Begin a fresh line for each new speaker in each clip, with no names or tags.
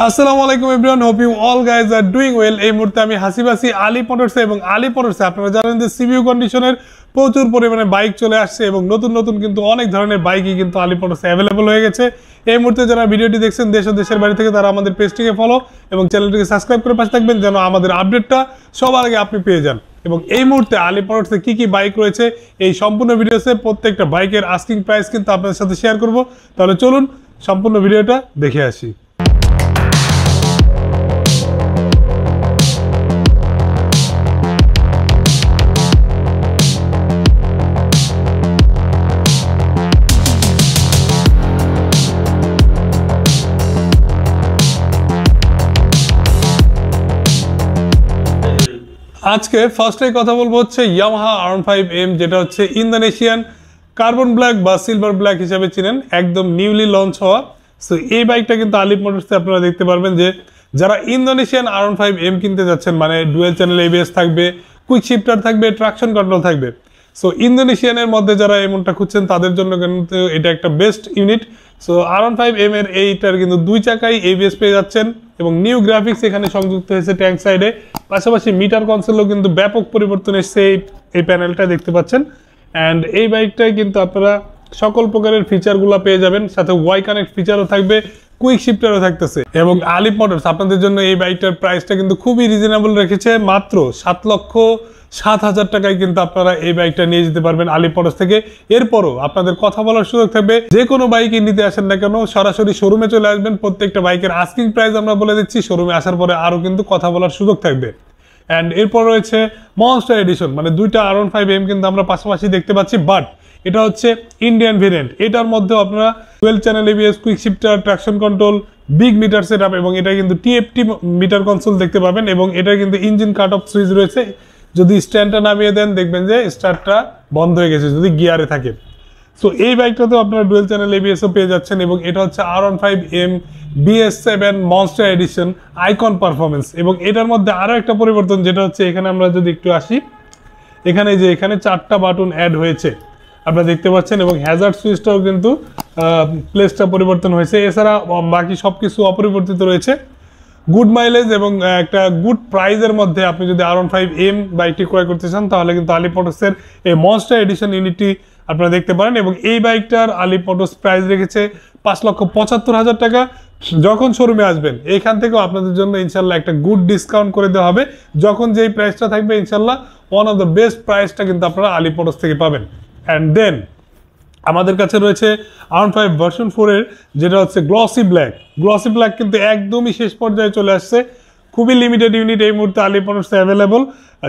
আসসালামু আলাইকুম everyone, hope you all guys are doing well. এই মুহূর্তে আমি হাসিবাসি আলী মোটরসে এবং আলী মোটরসে আপনারা জানেন যে সিবিইউ কন্ডিশনের প্রচুর পরিমাণে বাইক চলে আসছে এবং নতুন নতুন কিন্তু অনেক ধরনের বাইকই কিন্তু আলী মোটরসে অ্যাভেলেবল হয়ে গেছে। এই মুহূর্তে যারা ভিডিওটি দেখছেন দেশ ও দেশের বাড়ি থেকে, তারা আমাদের পেজটিকে ফলো এবং চ্যানেলটিকে সাবস্ক্রাইব করে পাশে থাকবেন যেন আমাদের আপডেটটা সবার আগে আপনি পেয়ে যান। এবং এই মুহূর্তে আলী মোটরসে কি কি বাইক রয়েছে এই সম্পূর্ণ ভিডিওতে প্রত্যেকটা বাইকের আস্কিং প্রাইস কিন্তু আপনাদের সাথে শেয়ার করব। তাহলে চলুন সম্পূর্ণ ভিডিওটা দেখে আসি। আজকে ফার্স্টে কথা বলবো হচ্ছে ইয়ামাহা R15M, যেটা হচ্ছে ইন্দোনেশিয়ান কার্বন ব্ল্যাক বা সিলভার ব্ল্যাক হিসাবে চিনেন, একদম নিউলি লঞ্চ হওয়া। সো এই বাইকটা কিন্তু আলী মোটরসে আপনারা দেখতে পারবেন যে যারা ইন্দোনেশিয়ান R15M কিনতে যাচ্ছেন, মানে ডুয়েল চ্যানেল ABS থাকবে, কুইক শিফটার থাকবে, ট্রাকশন কন্ট্রোল থাকবে। সো ইন্দোনেশিয়ানের মধ্যে যারা এমনটা খুঁজছেন তাদের জন্য কিন্তু এটা একটা বেস্ট ইউনিট। সো R15M এর এইটার কিন্তু দুই চাকাই ABS পেয়ে যাচ্ছেন এবং নিউ গ্রাফিক্স এখানে সংযুক্ত হয়েছে ট্যাঙ্ক সাইডে। পাশাপাশি মিটার কনসোলও কিন্তু ব্যাপক পরিবর্তন এসেছে এই প্যানেলটা দেখতে পাচ্ছেন। অ্যান্ড এই বাইকটায় কিন্তু আপনারা সকল প্রকারের ফিচারগুলো পেয়ে যাবেন, সাথে ওয়াই কানেক্ট ফিচারও থাকবে, কুইক শিফটারও থাকতেছে। এবং আলী মোটরস আপনাদের জন্য এই বাইকটার প্রাইসটা কিন্তু খুবই রিজনেবল রেখেছে, মাত্র 7,07,000 টাকায় কিন্তু আপনারা এই বাইকটা নিয়ে যেতে পারবেন আলী মোটরস থেকে। এরপরও আপনাদের কথা বলার সুযোগ থাকবে, যে কোনো বাইকই নিতে আসেন না কেন সরাসরি শোরুমে চলে আসবেন। প্রত্যেকটা বাইকের আস্কিং প্রাইস আমরা বলে দিচ্ছি, শোরুমে আসার পরে আরও কিন্তু কথা বলার সুযোগ থাকবে। অ্যান্ড এরপর রয়েছে মনস্টার এডিশন, মানে দুইটা R15M কিন্তু আমরা পাশাপাশি দেখতে পাচ্ছি, বাট এটা হচ্ছে ইন্ডিয়ান ভেরিয়েন্ট। এটার মধ্যে আপনারা 12 channel ABS, quick shifter, traction control, big meter setup এবং এটা কিন্তু TFT মিটার কনসোল দেখতে পাবেন। এবং এটা কিন্তু ইঞ্জিন কাট অফ সুইচ রয়েছে, যদি স্ট্যান্ডটা নামিয়ে দেন দেখবেন যে স্টার্টটা বন্ধ হয়ে গেছে যদি গিয়ারে থাকে। সো এই বাইকটাতেও আপনারা ডুয়েল চ্যানেল ABSও পেয়ে যাচ্ছেন। এবং এটা হচ্ছে R15M BS7 monster addition icon performance. এবং এটার মধ্যে আরও একটা পরিবর্তন, যেটা হচ্ছে এখানে আমরা যদি একটু আসি, এখানে যে এখানে 4টা বাটন অ্যাড হয়েছে আপনারা দেখতে পাচ্ছেন এবং হ্যাজার্ড সুইচটাও কিন্তু প্লেসটা পরিবর্তন হয়েছে। এছাড়া বাকি সব কিছু অপরিবর্তিত রয়েছে। গুড মাইলেজ এবং একটা গুড প্রাইজের মধ্যে আপনি যদি R15M বাইকটি ক্রয় করতে চান তাহলে কিন্তু আলী মোটরসের এই মনস্টার এডিশন ইউনিটটি আপনারা দেখতে পারেন। এবং এই বাইকটার আলী মোটরস প্রাইস রেখেছে 5,75,000 টাকা। যখন শোরুমে আসবেন এইখান থেকেও আপনাদের জন্য ইনশাল্লাহ একটা গুড ডিসকাউন্ট করে দেওয়া হবে। যখন যেই প্রাইসটা থাকবে ইনশাল্লাহ ওয়ান অফ দ্য বেস্ট প্রাইসটা কিন্তু আপনারা আলী মোটরস থেকে পাবেন। অ্যান্ড দেন আমাদের কাছে রয়েছে R15 ভার্সন 4 এর, যেটা হচ্ছে গ্লসি ব্ল্যাক। গ্লসি ব্ল্যাক কিন্তু একদমই শেষ পর্যায়ে চলে আসছে, খুবই লিমিটেড ইউনিট এই মুহূর্তে আলী মোটরসে অ্যাভেলেবল।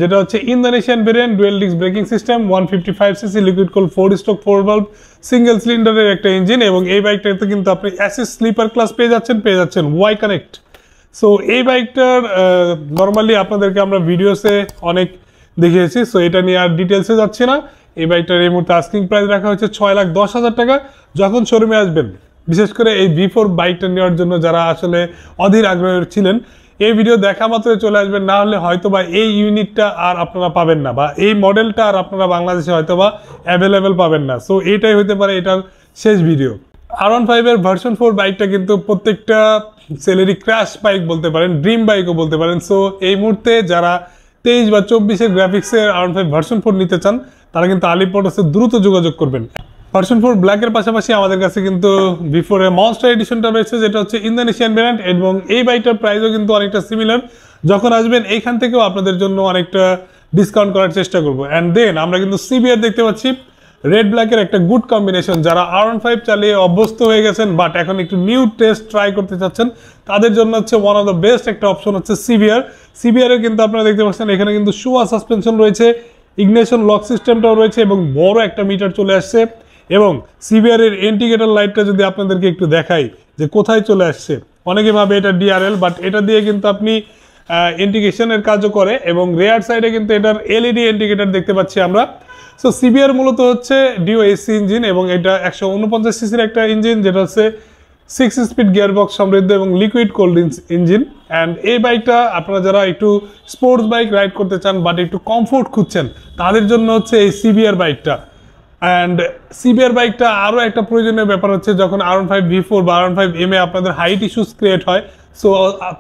যেটা হচ্ছে Indonesian variant, dual disk braking system, 155cc liquid cold 4 valve single সিলিন্ডারের একটা ইঞ্জিন। এবং এই বাইকটাতে কিন্তু আপনি অ্যাসিস্ট স্লিপার ক্লাস পেয়ে যাচ্ছেন ওয়াই কানেক্ট। সো এই বাইকটার নর্মালি আপনাদেরকে আমরা ভিডিওসে অনেক দেখিয়েছি, সো এটা নিয়ে আর ডিটেলসে যাচ্ছি না। এই বাইকটার এই মুহূর্তে আস্কিং প্রাইস রাখা হচ্ছে 6,10,000 টাকা। যখন শোরুমে আসবেন, বিশেষ করে এই V4 বাইকটা নেওয়ার জন্য যারা আসলে অধীর আগ্রহী ছিলেন, এই ভিডিও দেখা মাত্রই চলে আসবেন, না হলে হয়তোবা এই ইউনিটটা আর আপনারা পাবেন না, বা এই মডেলটা আর আপনারা বাংলাদেশে হয়তোবা অ্যাভেলেবেল পাবেন না। সো এইটাই হতে পারে এটার শেষ ভিডিও। R15 এর ভার্সন 4 বাইকটা কিন্তু প্রত্যেকটা সেলেরই ক্র্যাশ বাইক বলতে পারেন, ড্রিম বাইকও বলতে পারেন। সো এই মুহূর্তে যারা 23 বা 24 গ্রাফিক্সের R15 ভার্সন 4 নিতে চান তারা কিন্তু আলী মোটরসে দ্রুত যোগাযোগ করবেন। ভার্সন 4 ব্ল্যাকের পাশাপাশি আমাদের কাছে কিন্তু V4 এর মনস্টার এডিশনটা রয়েছে, যেটা হচ্ছে ইন্দোনেশিয়ান ভেরিয়েন্ট। এবং এই বাইকটার প্রাইসও কিন্তু অনেকটা সিমিলার। যখন আসবেন এইখান থেকেও আপনাদের জন্য অনেকটা ডিসকাউন্ট করার চেষ্টা করবো। অ্যান্ড দেন আমরা কিন্তু CBR দেখতে পাচ্ছি, রেড ব্ল্যাকের একটা গুড কম্বিনেশন। যারা R15 চালিয়ে অভ্যস্ত হয়ে গেছেন বাট এখন একটু নিউ টেস্ট ট্রাই করতে চাচ্ছেন, তাদের জন্য হচ্ছে ওয়ান অফ দ্য বেস্ট একটা অপশন হচ্ছে CBR এর কিন্তু আপনারা দেখতে পাচ্ছেন এখানে কিন্তু শুয়া সাসপেনশন রয়েছে, ইগনিশন লক সিস্টেমটাও রয়েছে এবং বড় একটা মিটার চলে আসছে। এবং CBR এর ইন্ডিকেটর লাইটটা যদি আপনাদেরকে একটু দেখাই যে কোথায় চলে আসছে, অনেকে ভাবে এটা DRL, বাট এটা দিয়ে কিন্তু আপনি ইন্ডিকেশনের কাজও করে। এবং রেয়ার সাইডে কিন্তু এটার LED ইন্ডিকেটর দেখতে পাচ্ছি আমরা। সো CBR মূলত হচ্ছে ডিও AC ইঞ্জিন এবং এটা 149cc একটা ইঞ্জিন, যেটা হচ্ছে 6 স্পিড গিয়ারবক্স সমৃদ্ধ এবং লিকুইড কোল্ড ইঞ্জিন। অ্যান্ড এই বাইকটা আপনারা যারা একটু স্পোর্টস বাইক রাইড করতে চান বাট একটু কমফোর্ট খুঁজছেন তাদের জন্য হচ্ছে এই CBR বাইকটা। অ্যান্ড সিবিআর বাইকটা আরও একটা প্রয়োজনীয় ব্যাপার হচ্ছে যখন R15 V4 বা R15 M এ আপনাদের হাইট ইস্যুস ক্রিয়েট হয়, সো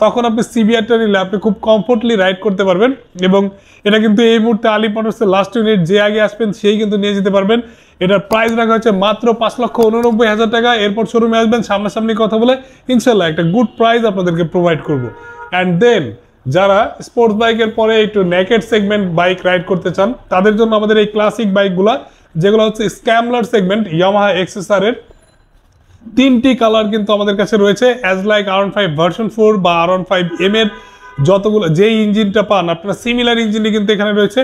তখন আপনি সিবিআরটা নিলে আপনি খুব কমফোর্টলি রাইড করতে পারবেন। এবং এটা কিন্তু এই মুহূর্তে আলিপ মোটরসের লাস্ট ইউনিট, যে আগে আসবেন সেই কিন্তু নিয়ে যেতে পারবেন। এটার প্রাইস রাখা হচ্ছে মাত্র 5,89,000 টাকা। এরপর শোরুমে আসবেন, সামনাসামনি কথা বলে ইনশাল্লাহ একটা গুড প্রাইস আপনাদেরকে প্রোভাইড করবো। অ্যান্ড দেন যারা স্পোর্টস বাইকের পরে একটু নেকেড সেগমেন্ট বাইক রাইড করতে চান তাদের জন্য আমাদের এই ক্লাসিক বাইকগুলা, যেগুলো হচ্ছে স্ক্যামলার সেগমেন্ট, ইয়ামাহা এক্সএসআর এর 3টি কালার কিন্তু আমাদের কাছে রয়েছে। অ্যাজ লাইক R15 ভার্সন 4 বা R15 M এর যতগুলো যেই ইঞ্জিনটা পান আপনারা সিমিলার ইঞ্জিনই কিন্তু এখানে রয়েছে।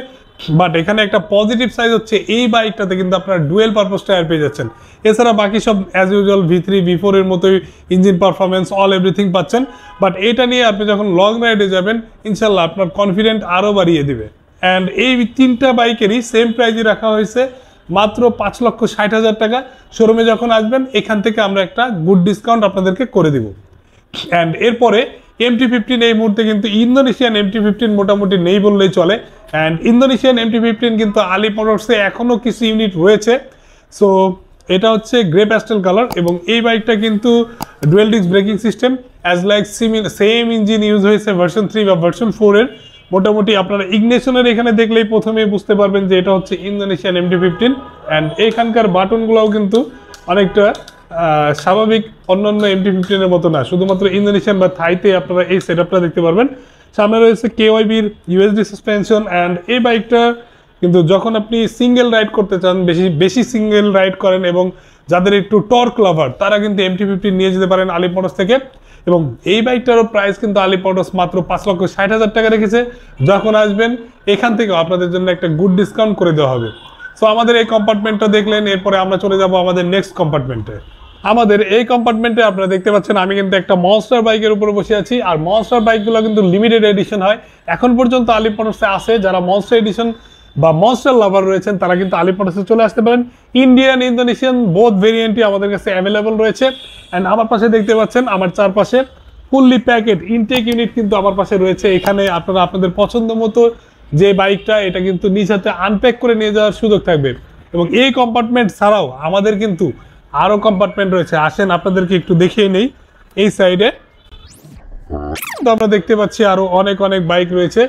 বাট এখানে একটা পজিটিভ সাইড হচ্ছে এই বাইকটাতে কিন্তু আপনারা ডুয়েল পারপাস টায়ার পেয়ে যাচ্ছেন। এছাড়া বাকি সব অ্যাজ ইউজুয়াল V3 V4 এর মতোই ইঞ্জিন পারফরমেন্স অল এভরিথিং পাচ্ছেন। বাট এটা নিয়ে আপনি যখন লং রাইডে যাবেন ইনশাল্লাহ আপনার কনফিডেন্ট আরও বাড়িয়ে দিবে। অ্যান্ড এই 3টা বাইকেরই সেম প্রাইজে রাখা হয়েছে মাত্র 5,60,000 টাকা। শোরুমে যখন আসবেন এখান থেকে আমরা একটা গুড ডিসকাউন্ট আপনাদেরকে করে দিব। অ্যান্ড এরপরে MT-15 এই মুহূর্তে কিন্তু ইন্দোনেশিয়ান MT-15 মোটামুটি নেই বললেই চলে। অ্যান্ড ইন্দোনেশিয়ান MT-15 কিন্তু আলিপ মোটরসে এখনও কিছু ইউনিট রয়েছে। সো এটা হচ্ছে গ্রে প্যাস্টেল কালার এবং এই বাইকটা কিন্তু dual disk braking system as like same engine use হয়েছে ভার্সন 3 বা ভার্সন 4 এর। মোটামুটি আপনারা ইগনিশনের এখানে দেখলেই প্রথমেই বুঝতে পারবেন যে এটা হচ্ছে ইন্দোনেশিয়ান MT-15। অ্যান্ড এইখানকার বাটনগুলোও কিন্তু অনেকটা স্বাভাবিক অন্যান্য MT-15 এর মতো না, শুধুমাত্র ইন্দোনেশিয়ান বা থাইতে আপনারা এই সেটআপটা দেখতে পারবেন। সামনে রয়েছে KYB-র USD সাসপেনশন। অ্যান্ড এই বাইকটা কিন্তু যখন আপনি সিঙ্গেল রাইড করতে চান, বেশি সিঙ্গেল রাইড করেন এবং যাদের একটু টর্ক লাভার তারা কিন্তু MT-15 নিয়ে যেতে পারেন আলিপ মোটরস থেকে। এবং এই বাইকটারও প্রাইস কিন্তু আলিপ মোটরস মাত্র 5,60,000 টাকা রেখেছে। যখন আসবেন এখান থেকেও আপনাদের জন্য একটা গুড ডিসকাউন্ট করে দেওয়া হবে। সো আমাদের এই কম্পার্টমেন্টটা দেখলেন, এরপরে আমরা চলে যাব আমাদের নেক্সট কম্পার্টমেন্টে। আমাদের এই কম্পার্টমেন্টে আপনারা দেখতে পাচ্ছেন আমি কিন্তু একটা মনস্টার বাইকের উপরে বসে আছি। আর মনস্টার বাইকগুলো কিন্তু লিমিটেড এডিশন হয়। এখন পর্যন্ত আলিপ মোটরসে আছে যারা মনস্টার এডিশন বা মনস্টার লাভার রয়েছেন তারা কিন্তু আলিপ মোটরসে চলে আসতে পারেন। ইন্ডিয়ান ইন্দোনেশিয়ান বোথ ভেরিয়েন্টই আমাদের কাছে অ্যাভেলেবল রয়েছে। অ্যান্ড আমার পাশে দেখতে পাচ্ছেন আমার চারপাশে ফুললি প্যাকেট ইনটেক ইউনিট কিন্তু আমার পাশে রয়েছে। এখানে আপনারা আপনাদের পছন্দ মতো যে বাইকটা এটা কিন্তু নিজ হাতে আনপ্যাক করে নিয়ে যাওয়ার সুযোগ থাকবে। এবং এই কম্পার্টমেন্ট ছাড়াও আমাদের কিন্তু আরও কম্পার্টমেন্ট রয়েছে, আসেন আপনাদেরকে একটু দেখিয়ে নেই। এই সাইডে তো আমরা দেখতে পাচ্ছি আরও অনেক বাইক রয়েছে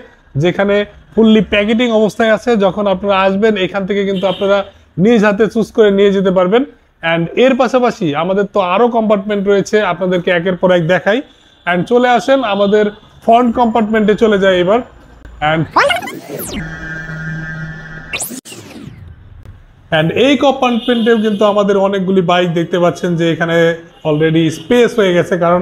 যেখানে ফুললি প্যাকেটিং অবস্থায় আছে। যখন আপনারা আসবেন এখান থেকে কিন্তু আপনারা নিজ হাতে চুজ করে নিয়ে যেতে পারবেন। অ্যান্ড এর পাশাপাশি আমাদের তো আরও কম্পার্টমেন্ট রয়েছে, আপনাদেরকে একের পর এক দেখাই। অ্যান্ড চলে আসেন আমাদের ফ্রন্ট কম্পার্টমেন্টে চলে যায় এবার। অ্যান্ড এই কম্পার্টমেন্টেও কিন্তু আমাদের অনেকগুলি বাইক দেখতে পাচ্ছেন যে এখানে অলরেডি স্পেস হয়ে গেছে, কারণ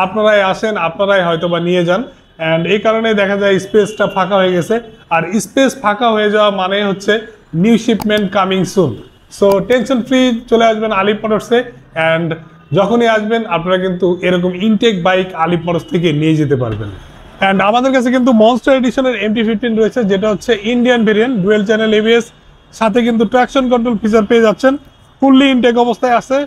আপনারাই আসেন আপনারাই হয়তো বা নিয়ে যান। অ্যান্ড এই কারণে দেখা যায় স্পেসটা ফাঁকা হয়ে গেছে। আর স্পেস ফাঁকা হয়ে যাওয়া মানে হচ্ছে new shipment coming soon. So tension free চলে আসবেন আলিপ মোটরসে। অ্যান্ড যখনই আসবেন আপনারা কিন্তু এরকম ইনটেক বাইক আলিপ মোটরস থেকে নিয়ে যেতে পারবেন। অ্যান্ড আমাদের কাছে কিন্তু মনস্টার এডিশনের MT-15 রয়েছে যেটা হচ্ছে Indian variant, dual channel ABS, সাথে কিন্তু ট্র্যাকশন কন্ট্রোল ফিচার পেয়ে যাচ্ছেন। ফুললি ইনটেক অবস্থায় আছে।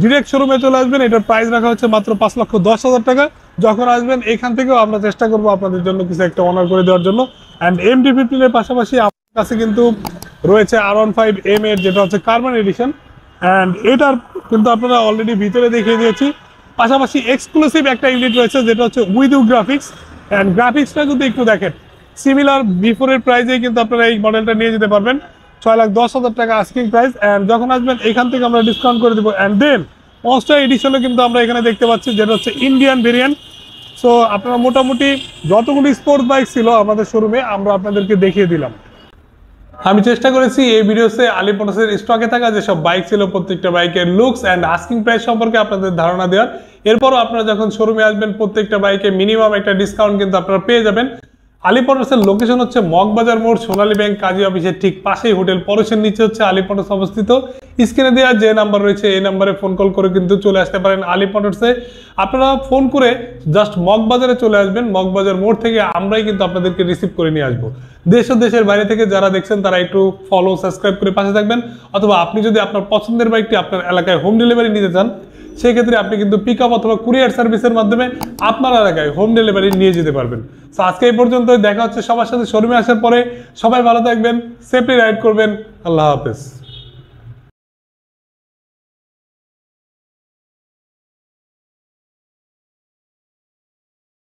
ডিরেক্ট শোরুমে চলে আসবেন, এটার প্রাইস রাখা হচ্ছে মাত্র 5,10,000 টাকা। যখন আসবেন এখান থেকেও আমরা চেষ্টা করবো আপনাদের জন্য কিছু একটা অনার করে দেওয়ার জন্য। অ্যান্ড MT-15 এর পাশাপাশি আপনার কাছে কিন্তু রয়েছে R15 M এর যেটা হচ্ছে কার্বন এডিশন। অ্যান্ড এটার কিন্তু আপনারা অলরেডি ভিতরে দেখিয়ে দিয়েছি। পাশাপাশি এক্সক্লুসিভ একটা ইউনিট রয়েছে যেটা হচ্ছে উইথ গ্রাফিক্স। অ্যান্ড গ্রাফিক্সটা যদি একটু দেখেন সিমিলার V4 এর প্রাইসেই কিন্তু আপনারা এই মডেলটা নিয়ে যেতে পারবেন। 6,10,000 টাকা আস্কিং প্রাইস। অ্যান্ড যখন আসবেন এখান থেকে আমরা ডিসকাউন্ট করে দেবো। অ্যান্ড দেন মনস্টার এডিশনে কিন্তু আমরা এখানে দেখতে পাচ্ছি যেটা হচ্ছে ইন্ডিয়ান ভেরিয়েন্ট। সো আপনারা মোটামুটি যতগুলি স্পোর্টস বাইক ছিল আমাদের শোরুমে আমরা আপনাদেরকে দেখিয়ে দিলাম। আমি চেষ্টা করেছি এই ভিডিওতে আলিপ মোটরসের স্টকে থাকা যেসব বাইক ছিল প্রত্যেকটা বাইকের লুকস অ্যান্ড আস্কিং প্রাইস সম্পর্কে আপনাদের ধারণা দেওয়ার। এরপরও আপনারা যখন শোরুমে আসবেন প্রত্যেকটা বাইকে মিনিমাম একটা ডিসকাউন্ট কিন্তু আপনারা পেয়ে যাবেন। আলিপ মোটরসের লোকেশন হচ্ছে মগবাজার মোড়, সোনালী ব্যাংক কাজী অফিসের ঠিক পাশেই হোটেল পরশের নিচে হচ্ছে আলিপ মোটরস অবস্থিত। স্ক্রিনে দেওয়া যে নাম্বার রয়েছে এই নাম্বারে ফোন কল করে কিন্তু চলে আসতে পারেন আলিপ মোটরসে। আপনারা ফোন করে জাস্ট মগবাজারে চলে আসবেন, মগবাজার মোড় থেকে আমরাই কিন্তু আপনাদেরকে রিসিভ করে নিয়ে আসবো। দেশ ও দেশের বাইরে থেকে যারা দেখছেন তারা একটু ফলো সাবস্ক্রাইব করে পাশে থাকবেন। অথবা আপনি যদি আপনার পছন্দের বাইকটি আপনার এলাকায় হোম ডেলিভারি নিতে চান সেক্ষেত্রে আপনি কিন্তু পিক আপ অথবা কুরিয়ার সার্ভিসের মাধ্যমে আপনার এলাকায় হোম ডেলিভারি নিয়ে যেতে পারবেন। তো আজকে এই পর্যন্ত, দেখা হচ্ছে সবার সাথে শোরুমে আসার পরে। সবাই ভালো থাকবেন, সেফলি রাইড করবেন। আল্লাহ হাফেজ।